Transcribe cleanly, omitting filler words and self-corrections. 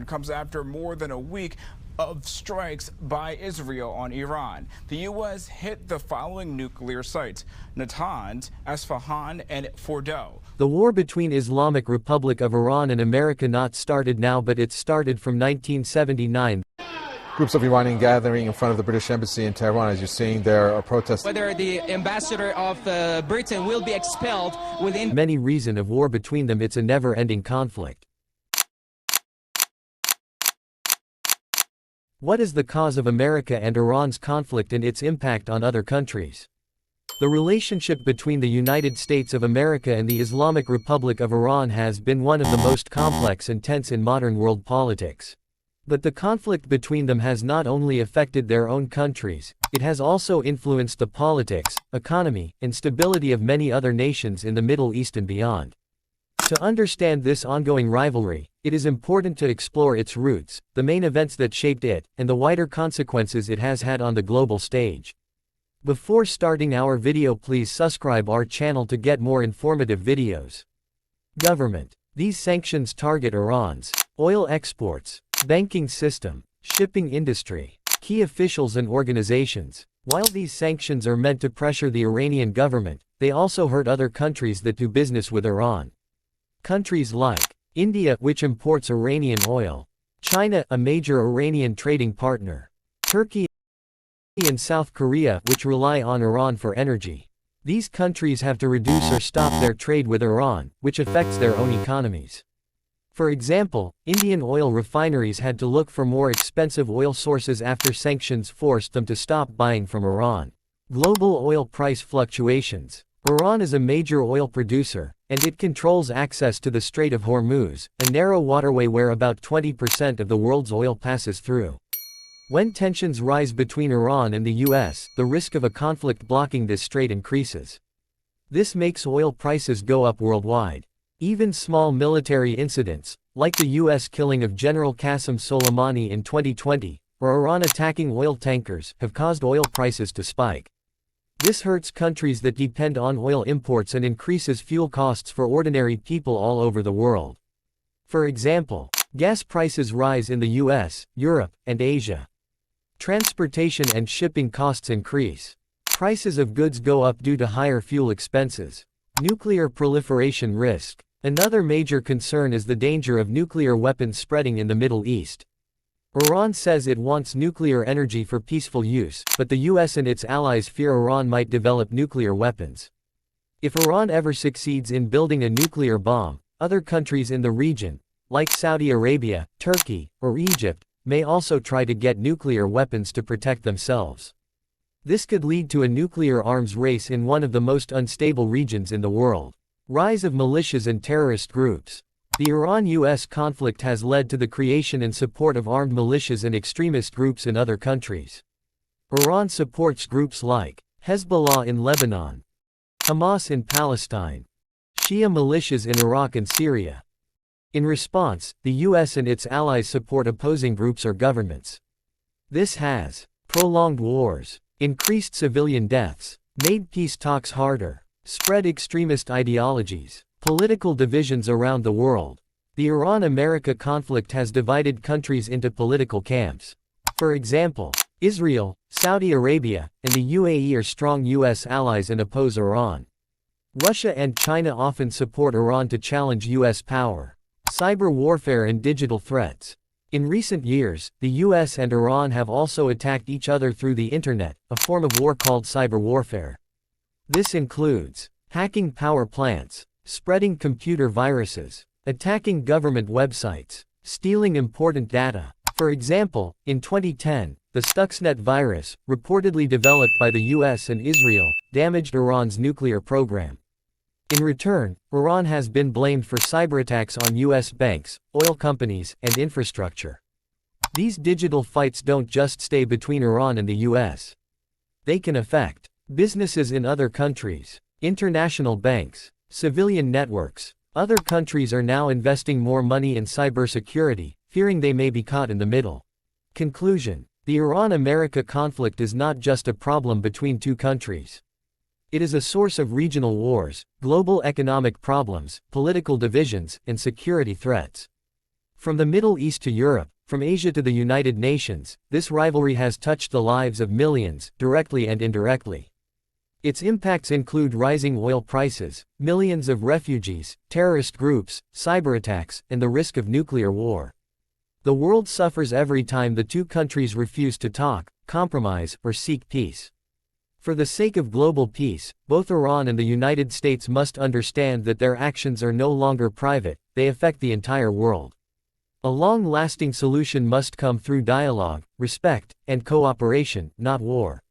Comes after more than a week of strikes by Israel on Iran. The U.S. hit the following nuclear sites: Natanz, Isfahan, and Fordow. The war between Islamic Republic of Iran and America not started now, but it started from 1979. Groups of Iranian gathering in front of the British Embassy in Tehran. As you're seeing, there are protests. Whether the ambassador of Britain will be expelled within many reason of war between them. It's a never-ending conflict. What is the cause of America and Iran's conflict and its impact on other countries? The relationship between the United States of America and the Islamic Republic of Iran has been one of the most complex and tense in modern world politics. But the conflict between them has not only affected their own countries, it has also influenced the politics, economy, and stability of many other nations in the Middle East and beyond. To understand this ongoing rivalry, it is important to explore its roots, the main events that shaped it, and the wider consequences it has had on the global stage. Before starting our video, please subscribe our channel to get more informative videos. Government. These sanctions target Iran's oil exports, banking system, shipping industry, key officials and organizations. While these sanctions are meant to pressure the Iranian government, they also hurt other countries that do business with Iran. Countries like India, which imports Iranian oil, China, a major Iranian trading partner, Turkey, and South Korea, which rely on Iran for energy. These countries have to reduce or stop their trade with Iran, which affects their own economies. For example, Indian oil refineries had to look for more expensive oil sources after sanctions forced them to stop buying from Iran. Global oil price fluctuations. Iran is a major oil producer, and it controls access to the Strait of Hormuz, a narrow waterway where about 20% of the world's oil passes through. When tensions rise between Iran and the US, the risk of a conflict blocking this strait increases. This makes oil prices go up worldwide. Even small military incidents, like the US killing of General Qasem Soleimani in 2020, or Iran attacking oil tankers, have caused oil prices to spike. This hurts countries that depend on oil imports and increases fuel costs for ordinary people all over the world. For example, gas prices rise in the US, Europe, and Asia. Transportation and shipping costs increase. Prices of goods go up due to higher fuel expenses. Nuclear proliferation risk. Another major concern is the danger of nuclear weapons spreading in the Middle East. Iran says it wants nuclear energy for peaceful use, but the US and its allies fear Iran might develop nuclear weapons. If Iran ever succeeds in building a nuclear bomb, other countries in the region, like Saudi Arabia, Turkey, or Egypt, may also try to get nuclear weapons to protect themselves. This could lead to a nuclear arms race in one of the most unstable regions in the world. Rise of militias and terrorist groups. The Iran-US conflict has led to the creation and support of armed militias and extremist groups in other countries. Iran supports groups like Hezbollah in Lebanon, Hamas in Palestine, Shia militias in Iraq and Syria. In response, the US and its allies support opposing groups or governments. This has prolonged wars, increased civilian deaths, made peace talks harder, spread extremist ideologies, political divisions around the world. The Iran-America conflict has divided countries into political camps. For example, Israel, Saudi Arabia, and the UAE are strong US allies and oppose Iran. Russia and China often support Iran to challenge US power. Cyber warfare and digital threats. In recent years, the US and Iran have also attacked each other through the internet, a form of war called cyber warfare. This includes hacking power plants, spreading computer viruses, attacking government websites, stealing important data. For example, in 2010, the Stuxnet virus, reportedly developed by the US and Israel, damaged Iran's nuclear program. In return, Iran has been blamed for cyberattacks on US banks, oil companies, and infrastructure. These digital fights don't just stay between Iran and the US. They can affect businesses in other countries, international banks, civilian networks. Other countries are now investing more money in cybersecurity, fearing they may be caught in the middle. Conclusion. The Iran-America conflict is not just a problem between two countries. It is a source of regional wars, global economic problems, political divisions, and security threats. From the Middle East to Europe, from Asia to the United Nations, this rivalry has touched the lives of millions, directly and indirectly. Its impacts include rising oil prices, millions of refugees, terrorist groups, cyberattacks, and the risk of nuclear war. The world suffers every time the two countries refuse to talk, compromise, or seek peace. For the sake of global peace, both Iran and the United States must understand that their actions are no longer private, they affect the entire world. A long-lasting solution must come through dialogue, respect, and cooperation, not war.